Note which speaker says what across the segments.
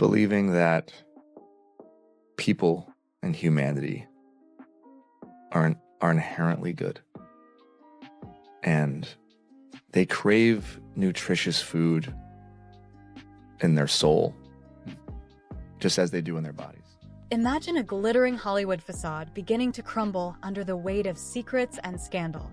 Speaker 1: believing that people and humanity are inherently good. And they crave nutritious food in their soul, just as they do in their bodies.
Speaker 2: Imagine a glittering Hollywood facade beginning to crumble under the weight of secrets and scandal.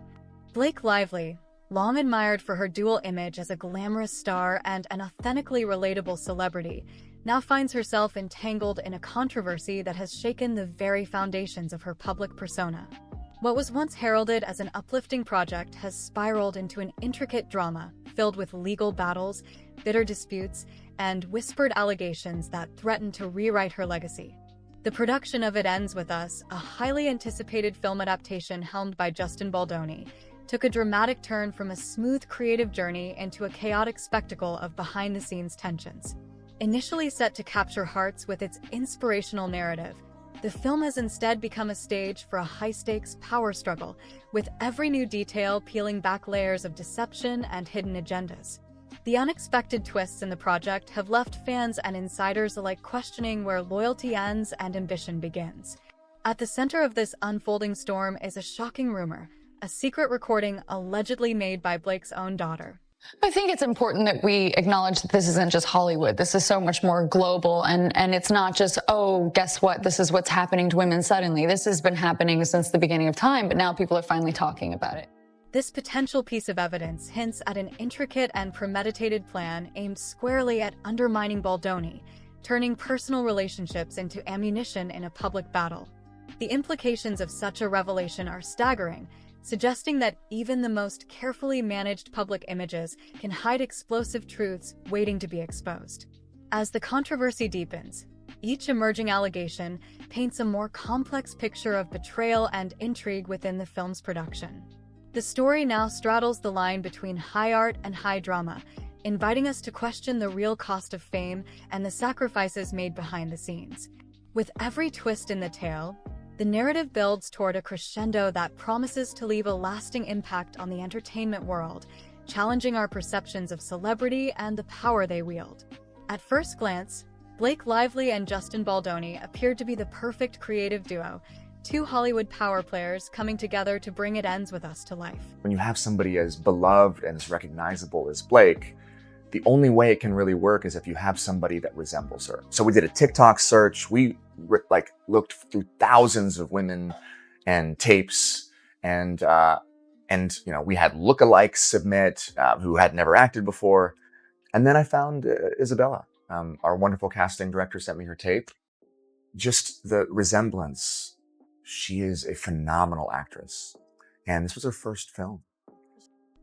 Speaker 2: Blake Lively, long admired for her dual image as a glamorous star and an authentically relatable celebrity, now finds herself entangled in a controversy that has shaken the very foundations of her public persona. What was once heralded as an uplifting project has spiraled into an intricate drama filled with legal battles, bitter disputes, and whispered allegations that threaten to rewrite her legacy. The production of It Ends With Us, a highly anticipated film adaptation helmed by Justin Baldoni, took a dramatic turn from a smooth creative journey into a chaotic spectacle of behind-the-scenes tensions. Initially set to capture hearts with its inspirational narrative, the film has instead become a stage for a high-stakes power struggle, with every new detail peeling back layers of deception and hidden agendas. The unexpected twists in the project have left fans and insiders alike questioning where loyalty ends and ambition begins. At the center of this unfolding storm is a shocking rumor, a secret recording allegedly made by Blake's own daughter.
Speaker 3: I think it's important that we acknowledge that this isn't just Hollywood. This is so much more global, and it's not just, oh, guess what? This is what's happening to women suddenly. This has been happening since the beginning of time, but now people are finally talking about it.
Speaker 2: This potential piece of evidence hints at an intricate and premeditated plan aimed squarely at undermining Baldoni, turning personal relationships into ammunition in a public battle. The implications of such a revelation are staggering, suggesting that even the most carefully managed public images can hide explosive truths waiting to be exposed. As the controversy deepens, each emerging allegation paints a more complex picture of betrayal and intrigue within the film's production. The story now straddles the line between high art and high drama, inviting us to question the real cost of fame and the sacrifices made behind the scenes. With every twist in the tale, the narrative builds toward a crescendo that promises to leave a lasting impact on the entertainment world, challenging our perceptions of celebrity and the power they wield. At first glance, Blake Lively and Justin Baldoni appeared to be the perfect creative duo, two Hollywood power players coming together to bring It Ends With Us to life.
Speaker 4: When you have somebody as beloved and as recognizable as Blake, the only way it can really work is if you have somebody that resembles her. So we did a TikTok search. We looked through thousands of women and tapes, and we had lookalikes submit who had never acted before. And then I found Isabella. Our wonderful casting director sent me her tape. Just the resemblance. She is a phenomenal actress. And this was her first film.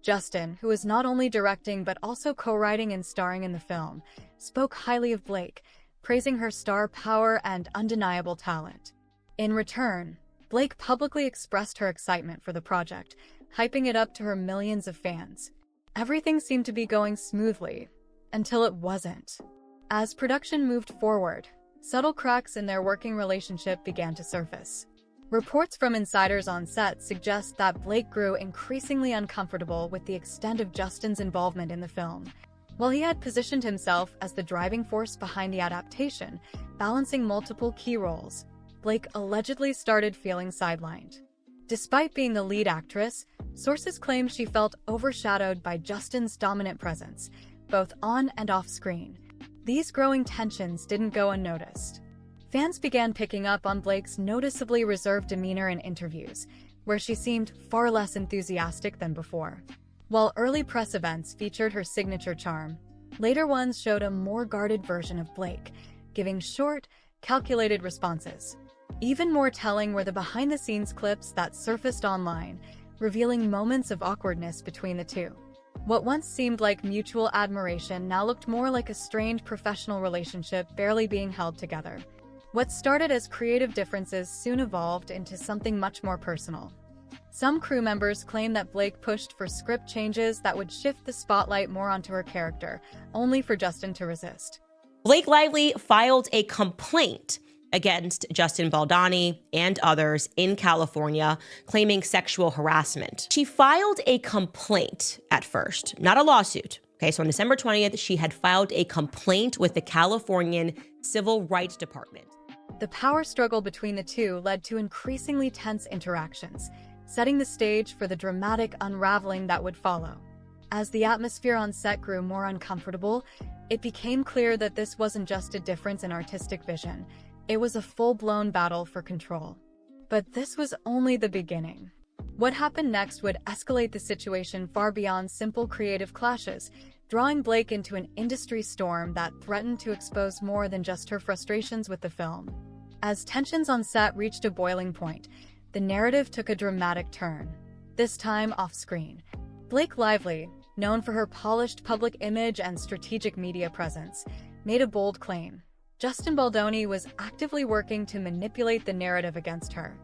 Speaker 2: Justin, who is not only directing but also co-writing and starring in the film, spoke highly of Blake, praising her star power and undeniable talent. In return, Blake publicly expressed her excitement for the project, hyping it up to her millions of fans. Everything seemed to be going smoothly, until it wasn't. As production moved forward, subtle cracks in their working relationship began to surface. Reports from insiders on set suggest that Blake grew increasingly uncomfortable with the extent of Justin's involvement in the film. While he had positioned himself as the driving force behind the adaptation, balancing multiple key roles, Blake allegedly started feeling sidelined. Despite being the lead actress, sources claim she felt overshadowed by Justin's dominant presence, both on and off screen. These growing tensions didn't go unnoticed. Fans began picking up on Blake's noticeably reserved demeanor in interviews, where she seemed far less enthusiastic than before. While early press events featured her signature charm, later ones showed a more guarded version of Blake, giving short, calculated responses. Even more telling were the behind-the-scenes clips that surfaced online, revealing moments of awkwardness between the two. What once seemed like mutual admiration now looked more like a strained professional relationship barely being held together. What started as creative differences soon evolved into something much more personal. Some crew members claim that Blake pushed for script changes that would shift the spotlight more onto her character, only for Justin to resist.
Speaker 5: Blake Lively filed a complaint against Justin Baldoni and others in California, claiming sexual harassment. She filed a complaint at first, not a lawsuit. Okay, so on December 20th, she had filed a complaint with the Californian Civil Rights Department.
Speaker 2: The power struggle between the two led to increasingly tense interactions, setting the stage for the dramatic unraveling that would follow. As the atmosphere on set grew more uncomfortable, it became clear that this wasn't just a difference in artistic vision. It was a full-blown battle for control. But this was only the beginning. What happened next would escalate the situation far beyond simple creative clashes, drawing Blake into an industry storm that threatened to expose more than just her frustrations with the film. As tensions on set reached a boiling point, the narrative took a dramatic turn, this time off-screen. Blake Lively, known for her polished public image and strategic media presence, made a bold claim. Justin Baldoni was actively working to manipulate the narrative against her.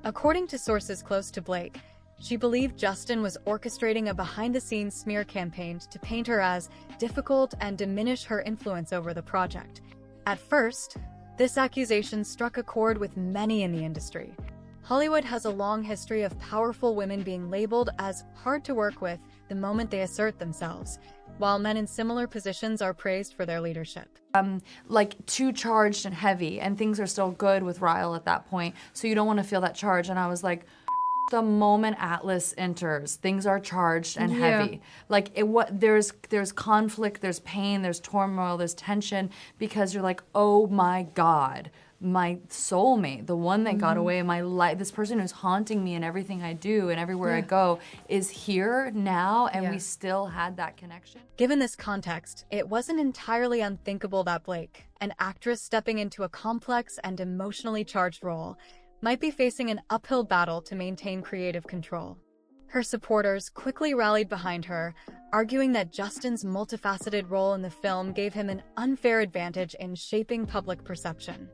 Speaker 2: According to sources close to Blake, she believed Justin was orchestrating a behind-the-scenes smear campaign to paint her as difficult and diminish her influence over the project. At first, this accusation struck a chord with many in the industry. Hollywood has a long history of powerful women being labeled as hard to work with the moment they assert themselves, while men in similar positions are praised for their leadership.
Speaker 6: Like too charged and heavy, and things are still good with Ryle at that point, so you don't want to feel that charge. And I was like, the moment Atlas enters, things are charged and heavy. Like there's conflict, there's pain, there's turmoil, there's tension, because you're like, oh my God, my soulmate, the one that got away in my life, this person who's haunting me in everything I do and everywhere I go, is here now, and we still had that connection.
Speaker 2: Given this context, it wasn't entirely unthinkable that Blake, an actress stepping into a complex and emotionally charged role, might be facing an uphill battle to maintain creative control. Her supporters quickly rallied behind her, arguing that Justin's multifaceted role in the film gave him an unfair advantage in shaping public perception.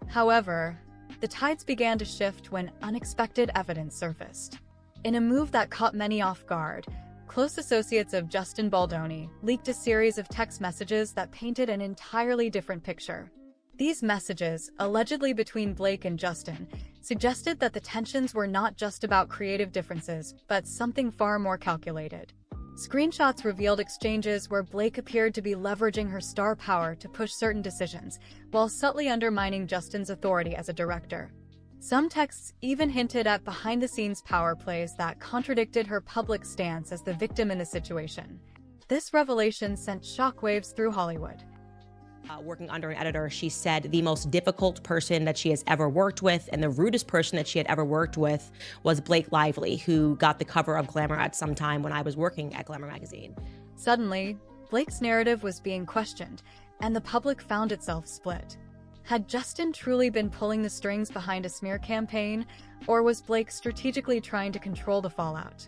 Speaker 2: However, the tides began to shift when unexpected evidence surfaced. In a move that caught many off guard, close associates of Justin Baldoni leaked a series of text messages that painted an entirely different picture. These messages, allegedly between Blake and Justin, suggested that the tensions were not just about creative differences, but something far more calculated. Screenshots revealed exchanges where Blake appeared to be leveraging her star power to push certain decisions, while subtly undermining Justin's authority as a director. Some texts even hinted at behind-the-scenes power plays that contradicted her public stance as the victim in the situation. This revelation sent shockwaves through Hollywood.
Speaker 5: Working under an editor, she said the most difficult person that she has ever worked with and the rudest person that she had ever worked with was Blake Lively, who got the cover of Glamour at some time when I was working at Glamour magazine.
Speaker 2: Suddenly, Blake's narrative was being questioned, and the public found itself split. Had Justin truly been pulling the strings behind a smear campaign, or was Blake strategically trying to control the fallout?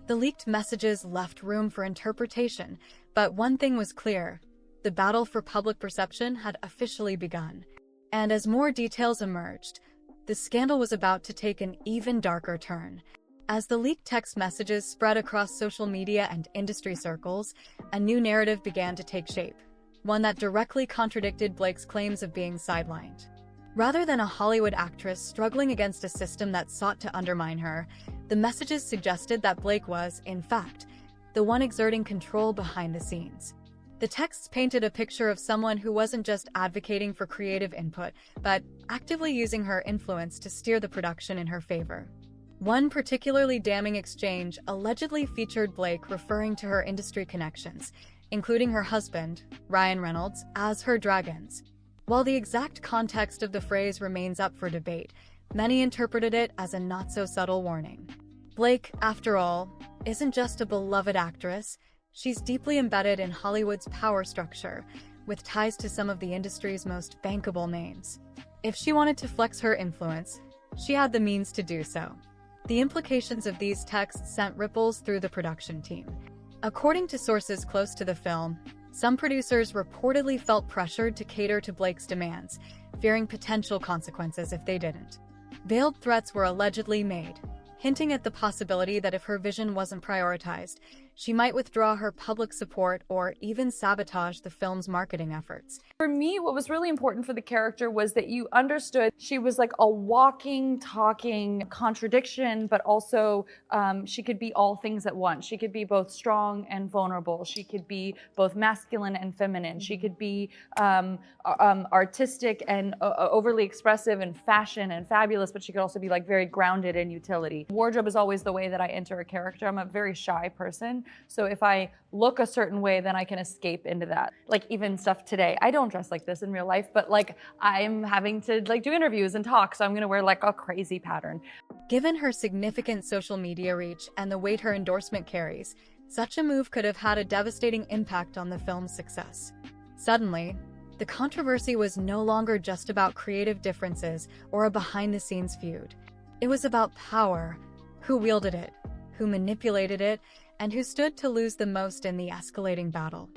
Speaker 2: The leaked messages left room for interpretation, but one thing was clear: the battle for public perception had officially begun. And as more details emerged, the scandal was about to take an even darker turn. As the leaked text messages spread across social media and industry circles, a new narrative began to take shape, one that directly contradicted Blake's claims of being sidelined. Rather than a Hollywood actress struggling against a system that sought to undermine her, the messages suggested that Blake was, in fact, the one exerting control behind the scenes. The texts painted a picture of someone who wasn't just advocating for creative input, but actively using her influence to steer the production in her favor. One particularly damning exchange allegedly featured Blake referring to her industry connections, including her husband, Ryan Reynolds, as her dragons. While the exact context of the phrase remains up for debate, many interpreted it as a not-so-subtle warning. Blake, after all, isn't just a beloved actress. She's deeply embedded in Hollywood's power structure, with ties to some of the industry's most bankable names. If she wanted to flex her influence, she had the means to do so. The implications of these texts sent ripples through the production team. According to sources close to the film, some producers reportedly felt pressured to cater to Blake's demands, fearing potential consequences if they didn't. Veiled threats were allegedly made, hinting at the possibility that if her vision wasn't prioritized, she might withdraw her public support or even sabotage the film's marketing efforts.
Speaker 6: For me, what was really important for the character was that you understood she was like a walking, talking contradiction, but also she could be all things at once. She could be both strong and vulnerable. She could be both masculine and feminine. She could be artistic and overly expressive and fashion and fabulous, but she could also be like very grounded in utility. Wardrobe is always the way that I enter a character. I'm a very shy person. So if I look a certain way, then I can escape into that. Like even stuff today, I don't dress like this in real life, but like I'm having to like do interviews and talk, so I'm gonna wear like a crazy pattern.
Speaker 2: Given her significant social media reach and the weight her endorsement carries, such a move could have had a devastating impact on the film's success. Suddenly, the controversy was no longer just about creative differences or a behind-the-scenes feud. It was about power, who wielded it, who manipulated it, and who stood to lose the most in the escalating battle.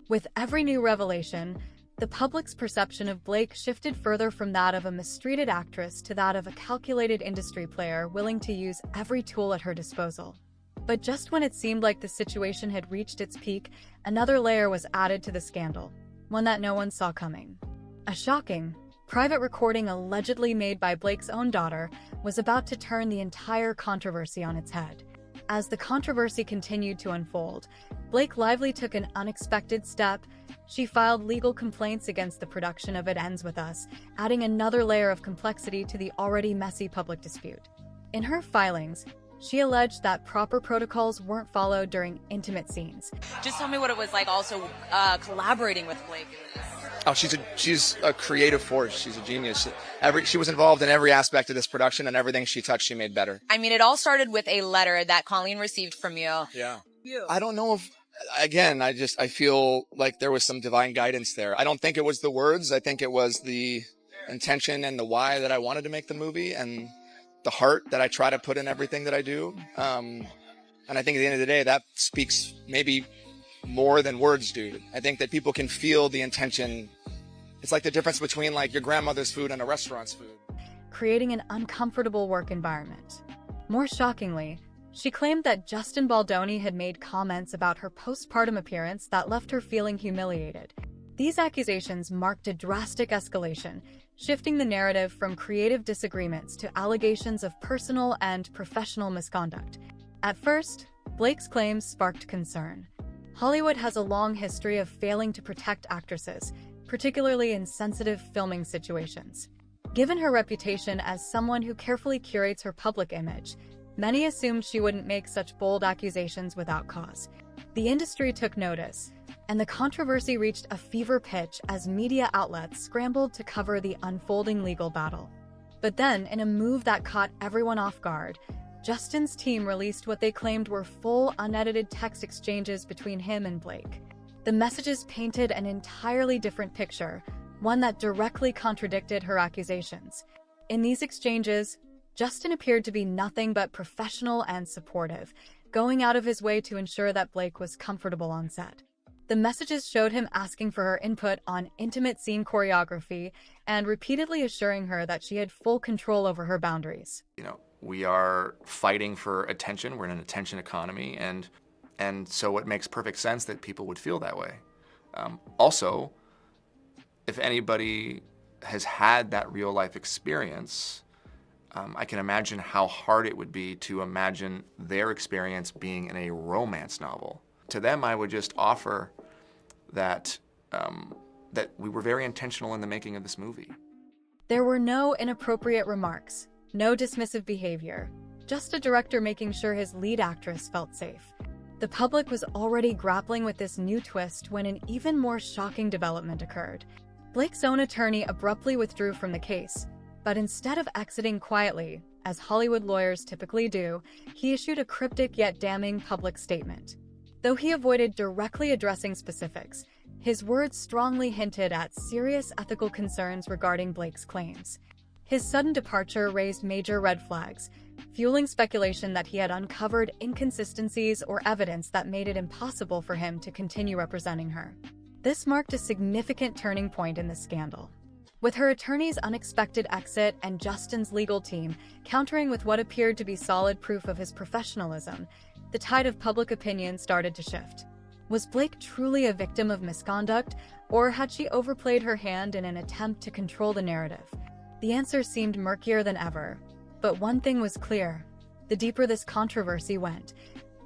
Speaker 2: With every new revelation, the public's perception of Blake shifted further from that of a mistreated actress to that of a calculated industry player willing to use every tool at her disposal. But just when it seemed like the situation had reached its peak, another layer was added to the scandal, one that no one saw coming. A shocking, private recording allegedly made by Blake's own daughter was about to turn the entire controversy on its head. As the controversy continued to unfold, Blake Lively took an unexpected step. She filed legal complaints against the production of It Ends With Us, adding another layer of complexity to the already messy public dispute. In her filings, she alleged that proper protocols weren't followed during intimate scenes.
Speaker 7: Just tell me what it was like also collaborating with Blake.
Speaker 8: Oh, she's a creative force. She's a genius. She was involved in every aspect of this production, and everything she touched, she made better.
Speaker 7: I mean, it all started with a letter that Colleen received from you.
Speaker 8: Yeah. I don't know if, again, I feel like there was some divine guidance there. I don't think it was the words. I think it was the intention and the why that I wanted to make the movie, and the heart that I try to put in everything that I do. And I think at the end of the day, that speaks maybe more than words do. I think that people can feel the intention. It's like the difference between like your grandmother's food and a restaurant's food.
Speaker 2: Creating an uncomfortable work environment. More shockingly, she claimed that Justin Baldoni had made comments about her postpartum appearance that left her feeling humiliated. These accusations marked a drastic escalation, shifting the narrative from creative disagreements to allegations of personal and professional misconduct. At first, Blake's claims sparked concern. Hollywood has a long history of failing to protect actresses, particularly in sensitive filming situations. Given her reputation as someone who carefully curates her public image, many assumed she wouldn't make such bold accusations without cause. The industry took notice, and the controversy reached a fever pitch as media outlets scrambled to cover the unfolding legal battle. But then, in a move that caught everyone off guard, Justin's team released what they claimed were full, unedited text exchanges between him and Blake. The messages painted an entirely different picture, one that directly contradicted her accusations. In these exchanges, Justin appeared to be nothing but professional and supportive, going out of his way to ensure that Blake was comfortable on set. The messages showed him asking for her input on intimate scene choreography and repeatedly assuring her that she had full control over her boundaries.
Speaker 1: We are fighting for attention. We're in an attention economy, and so it makes perfect sense that people would feel that way. Also, if anybody has had that real life experience, I can imagine how hard it would be to imagine their experience being in a romance novel. To them, I would just offer that that we were very intentional in the making of this movie.
Speaker 2: There were no inappropriate remarks, no dismissive behavior, just a director making sure his lead actress felt safe. The public was already grappling with this new twist when an even more shocking development occurred. Blake's own attorney abruptly withdrew from the case, but instead of exiting quietly, as Hollywood lawyers typically do, he issued a cryptic yet damning public statement. Though he avoided directly addressing specifics, his words strongly hinted at serious ethical concerns regarding Blake's claims. His sudden departure raised major red flags, fueling speculation that he had uncovered inconsistencies or evidence that made it impossible for him to continue representing her. This marked a significant turning point in the scandal. With her attorney's unexpected exit and Justin's legal team countering with what appeared to be solid proof of his professionalism, the tide of public opinion started to shift. Was Blake truly a victim of misconduct, or had she overplayed her hand in an attempt to control the narrative? The answer seemed murkier than ever. But one thing was clear. The deeper this controversy went,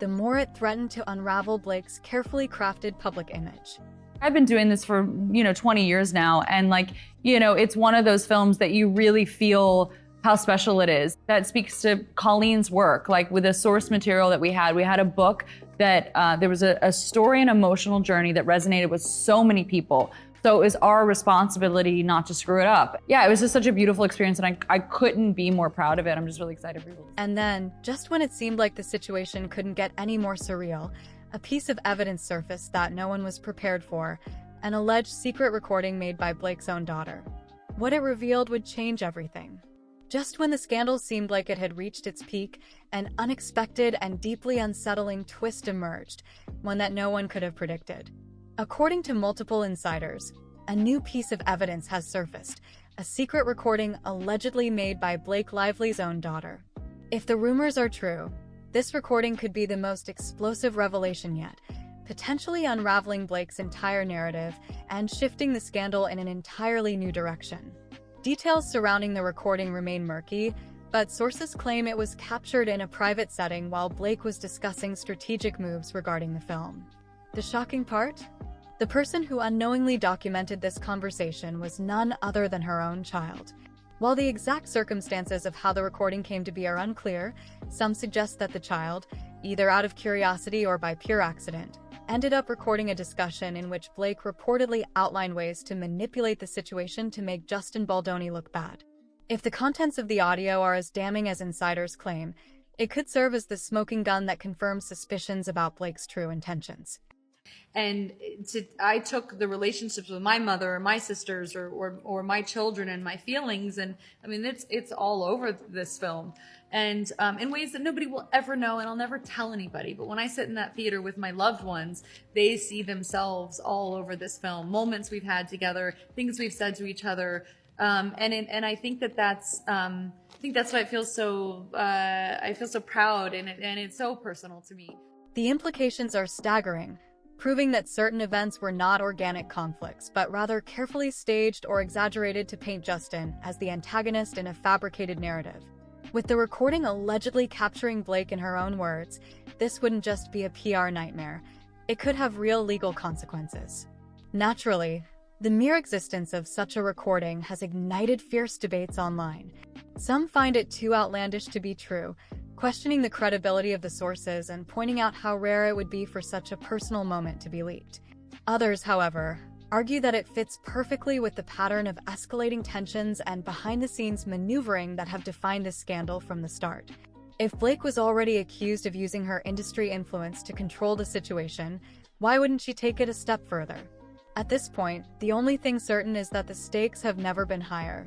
Speaker 2: the more it threatened to unravel Blake's carefully crafted public image.
Speaker 9: I've been doing this for, 20 years now. And it's one of those films that you really feel how special it is. That speaks to Colleen's work. Like with the source material that we had a book that there was a story and emotional journey that resonated with so many people. So it was our responsibility not to screw it up. Yeah, it was just such a beautiful experience, and I couldn't be more proud of it. I'm just really excited for people.
Speaker 2: And then, just when it seemed like the situation couldn't get any more surreal, a piece of evidence surfaced that no one was prepared for, an alleged secret recording made by Blake's own daughter. What it revealed would change everything. Just when the scandal seemed like it had reached its peak, an unexpected and deeply unsettling twist emerged, one that no one could have predicted. According to multiple insiders, a new piece of evidence has surfaced, a secret recording allegedly made by Blake Lively's own daughter. If the rumors are true, this recording could be the most explosive revelation yet, potentially unraveling Blake's entire narrative and shifting the scandal in an entirely new direction. Details surrounding the recording remain murky, but sources claim it was captured in a private setting while Blake was discussing strategic moves regarding the film. The shocking part? The person who unknowingly documented this conversation was none other than her own child. While the exact circumstances of how the recording came to be are unclear, some suggest that the child, either out of curiosity or by pure accident, ended up recording a discussion in which Blake reportedly outlined ways to manipulate the situation to make Justin Baldoni look bad. If the contents of the audio are as damning as insiders claim, it could serve as the smoking gun that confirms suspicions about Blake's true intentions.
Speaker 6: And I took the relationships with my mother or my sisters or my children and my feelings, and I mean it's all over this film, and in ways that nobody will ever know, and I'll never tell anybody. But when I sit in that theater with my loved ones, they see themselves all over this film. Moments we've had together, things we've said to each other, and I think that's why I feel so proud, and it's so personal to me.
Speaker 2: The implications are staggering, proving that certain events were not organic conflicts, but rather carefully staged or exaggerated to paint Justin as the antagonist in a fabricated narrative. With the recording allegedly capturing Blake in her own words, this wouldn't just be a PR nightmare. It could have real legal consequences. Naturally, the mere existence of such a recording has ignited fierce debates online. Some find it too outlandish to be true, questioning the credibility of the sources and pointing out how rare it would be for such a personal moment to be leaked. Others, however, argue that it fits perfectly with the pattern of escalating tensions and behind-the-scenes maneuvering that have defined this scandal from the start. If Blake was already accused of using her industry influence to control the situation, why wouldn't she take it a step further? At this point, the only thing certain is that the stakes have never been higher.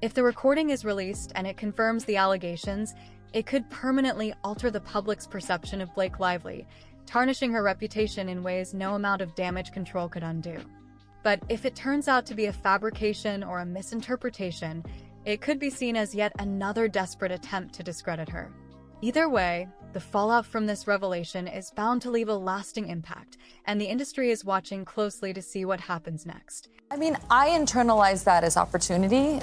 Speaker 2: If the recording is released and it confirms the allegations, it could permanently alter the public's perception of Blake Lively, tarnishing her reputation in ways no amount of damage control could undo. But if it turns out to be a fabrication or a misinterpretation, it could be seen as yet another desperate attempt to discredit her. Either way, the fallout from this revelation is bound to leave a lasting impact, and the industry is watching closely to see what happens next.
Speaker 3: I mean, I internalized that as opportunity.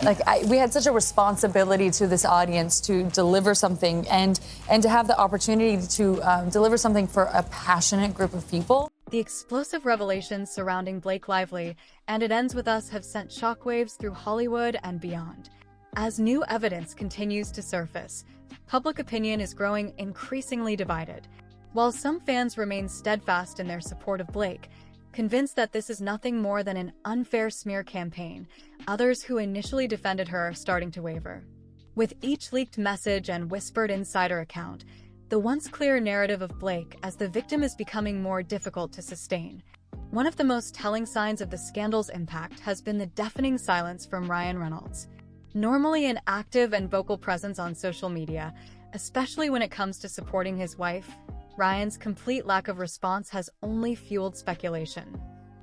Speaker 3: We had such a responsibility to this audience to deliver something and to have the opportunity to deliver something for a passionate group of people.
Speaker 2: The explosive revelations surrounding Blake Lively, and It Ends With Us, have sent shockwaves through Hollywood and beyond. As new evidence continues to surface, public opinion is growing increasingly divided. While some fans remain steadfast in their support of Blake, convinced that this is nothing more than an unfair smear campaign, others who initially defended her are starting to waver. With each leaked message and whispered insider account, the once clear narrative of Blake as the victim is becoming more difficult to sustain. One of the most telling signs of the scandal's impact has been the deafening silence from Ryan Reynolds. Normally an active and vocal presence on social media, especially when it comes to supporting his wife, Ryan's complete lack of response has only fueled speculation.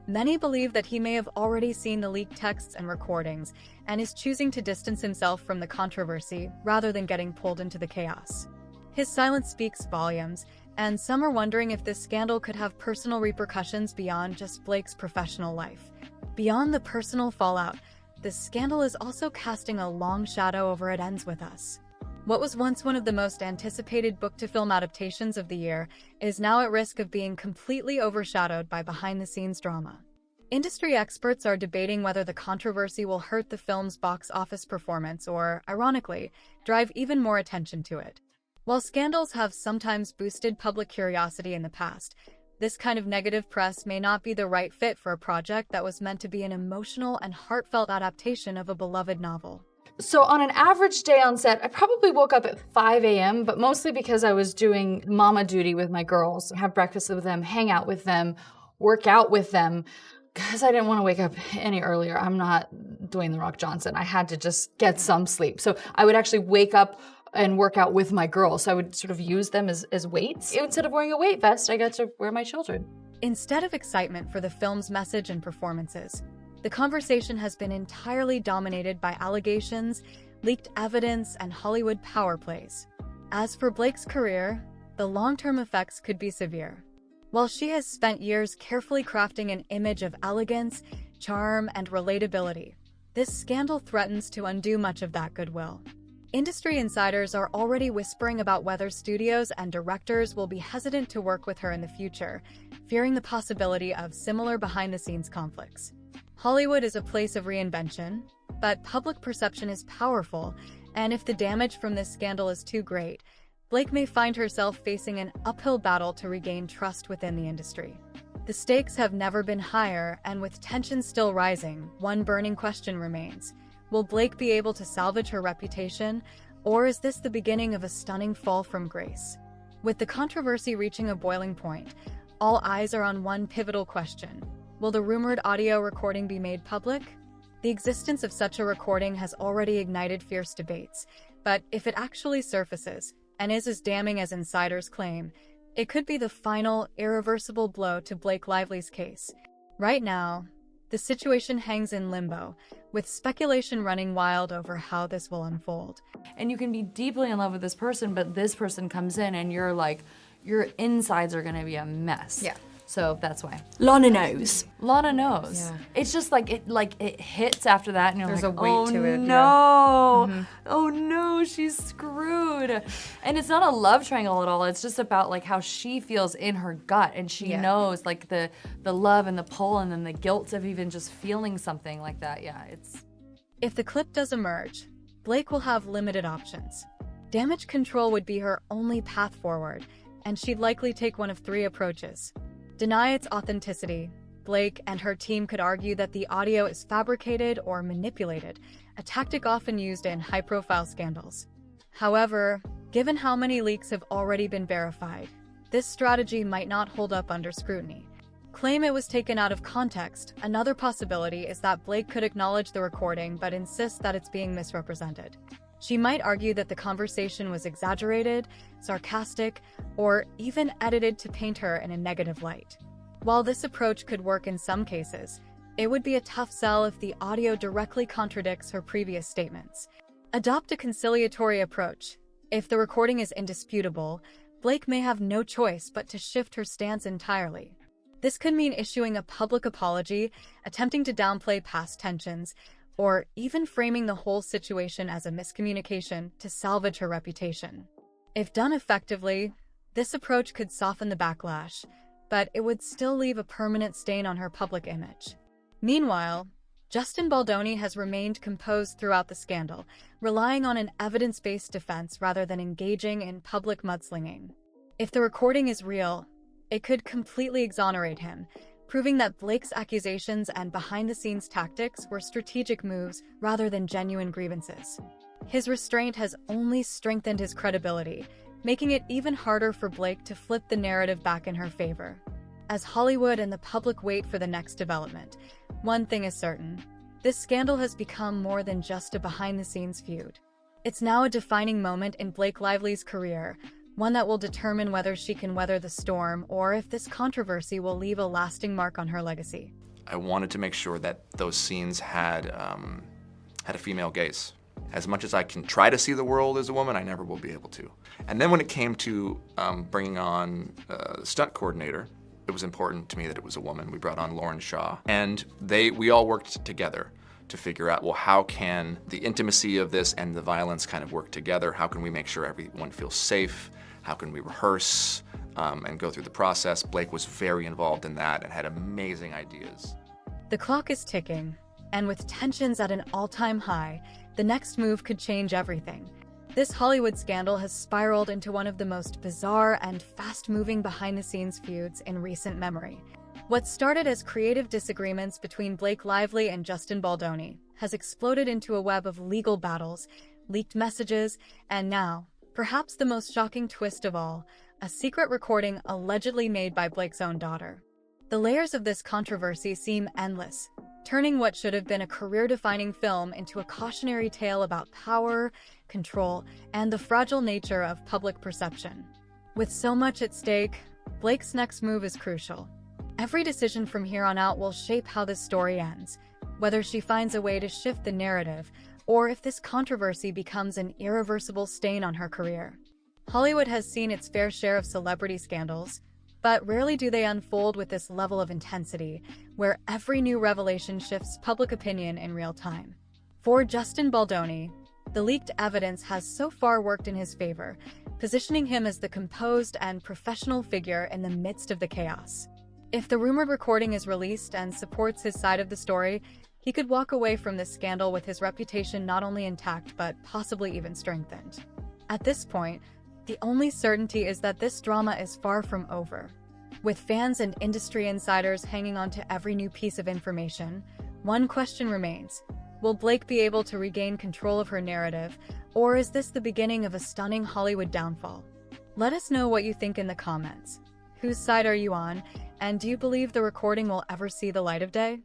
Speaker 2: Many believe that he may have already seen the leaked texts and recordings and is choosing to distance himself from the controversy rather than getting pulled into the chaos. His silence speaks volumes, And some are wondering if this scandal could have personal repercussions beyond just Blake's professional life. Beyond the personal fallout, this scandal is also casting a long shadow over It Ends With Us. What was once one of the most anticipated book-to-film adaptations of the year is now at risk of being completely overshadowed by behind-the-scenes drama. Industry experts are debating whether the controversy will hurt the film's box office performance or, ironically, drive even more attention to it. While scandals have sometimes boosted public curiosity in the past, this kind of negative press may not be the right fit for a project that was meant to be an emotional and heartfelt adaptation of a beloved novel.
Speaker 6: So on an average day on set, I probably woke up at 5 a.m., but mostly because I was doing mama duty with my girls, have breakfast with them, hang out with them, work out with them, because I didn't want to wake up any earlier. I'm not Dwayne "The Rock" Johnson. I had to just get some sleep. So I would actually wake up and work out with my girls. So I would sort of use them as weights. Instead of wearing a weight vest, I got to wear my children.
Speaker 2: Instead of excitement for the film's message and performances, the conversation has been entirely dominated by allegations, leaked evidence, and Hollywood power plays. As for Blake's career, the long-term effects could be severe. While she has spent years carefully crafting an image of elegance, charm, and relatability, this scandal threatens to undo much of that goodwill. Industry insiders are already whispering about whether studios and directors will be hesitant to work with her in the future, fearing the possibility of similar behind-the-scenes conflicts. Hollywood is a place of reinvention, but public perception is powerful, and if the damage from this scandal is too great, Blake may find herself facing an uphill battle to regain trust within the industry. The stakes have never been higher, and with tensions still rising, one burning question remains. Will Blake be able to salvage her reputation, or is this the beginning of a stunning fall from grace? With the controversy reaching a boiling point, all eyes are on one pivotal question. Will the rumored audio recording be made public? The existence of such a recording has already ignited fierce debates, but if it actually surfaces, and is as damning as insiders claim, it could be the final, irreversible blow to Blake Lively's case. Right now, the situation hangs in limbo, with speculation running wild over how this will unfold.
Speaker 6: And you can be deeply in love with this person, but this person comes in and you're like, your insides are gonna be a mess.
Speaker 10: Yeah.
Speaker 6: So that's why.
Speaker 10: Lana knows.
Speaker 6: Lana knows.
Speaker 10: Yeah.
Speaker 6: It's just like it hits after that, and you're
Speaker 10: There's
Speaker 6: like,
Speaker 10: a weight
Speaker 6: oh
Speaker 10: to it,
Speaker 6: no,
Speaker 10: yeah.
Speaker 6: oh no, she's screwed. And it's not a love triangle at all. It's just about like how she feels in her gut, and she knows like the love and the pull, and then the guilt of even just feeling something like that. Yeah, it's.
Speaker 2: If the clip does emerge, Blake will have limited options. Damage control would be her only path forward, and she'd likely take one of three approaches. Deny its authenticity. Blake and her team could argue that the audio is fabricated or manipulated, a tactic often used in high-profile scandals. However, given how many leaks have already been verified, this strategy might not hold up under scrutiny. Claim it was taken out of context. Another possibility is that Blake could acknowledge the recording but insist that it's being misrepresented. She might argue that the conversation was exaggerated, sarcastic, or even edited to paint her in a negative light. While this approach could work in some cases, it would be a tough sell if the audio directly contradicts her previous statements. Adopt a conciliatory approach. If the recording is indisputable, Blake may have no choice but to shift her stance entirely. This could mean issuing a public apology, attempting to downplay past tensions, or even framing the whole situation as a miscommunication to salvage her reputation. If done effectively, this approach could soften the backlash, but it would still leave a permanent stain on her public image. Meanwhile, Justin Baldoni has remained composed throughout the scandal, relying on an evidence-based defense rather than engaging in public mudslinging. If the recording is real, it could completely exonerate him, proving that Blake's accusations and behind-the-scenes tactics were strategic moves rather than genuine grievances. His restraint has only strengthened his credibility, making it even harder for Blake to flip the narrative back in her favor. As Hollywood and the public wait for the next development, one thing is certain: this scandal has become more than just a behind-the-scenes feud. It's now a defining moment in Blake Lively's career, one that will determine whether she can weather the storm or if this controversy will leave a lasting mark on her legacy.
Speaker 1: I wanted to make sure that those scenes had a female gaze. As much as I can try to see the world as a woman, I never will be able to. And then when it came to bringing on a stunt coordinator, it was important to me that it was a woman. We brought on Lauren Shaw, and we all worked together to figure out, well, how can the intimacy of this and the violence kind of work together? How can we make sure everyone feels safe? How can we rehearse and go through the process? Blake was very involved in that and had amazing ideas.
Speaker 2: The clock is ticking, and with tensions at an all-time high, the next move could change everything. This Hollywood scandal has spiraled into one of the most bizarre and fast-moving behind-the-scenes feuds in recent memory. What started as creative disagreements between Blake Lively and Justin Baldoni has exploded into a web of legal battles, leaked messages, and now, perhaps the most shocking twist of all, a secret recording allegedly made by Blake's own daughter. The layers of this controversy seem endless, turning what should have been a career-defining film into a cautionary tale about power, control, and the fragile nature of public perception. With so much at stake, Blake's next move is crucial. Every decision from here on out will shape how this story ends, whether she finds a way to shift the narrative, or if this controversy becomes an irreversible stain on her career. Hollywood has seen its fair share of celebrity scandals, but rarely do they unfold with this level of intensity, where every new revelation shifts public opinion in real time. For Justin Baldoni, the leaked evidence has so far worked in his favor, positioning him as the composed and professional figure in the midst of the chaos. If the rumored recording is released and supports his side of the story, he could walk away from this scandal with his reputation not only intact but possibly even strengthened. At this point, the only certainty is that this drama is far from over. With fans and industry insiders hanging on to every new piece of information, one question remains. Will Blake be able to regain control of her narrative, or is this the beginning of a stunning Hollywood downfall? Let us know what you think in the comments. Whose side are you on, and do you believe the recording will ever see the light of day?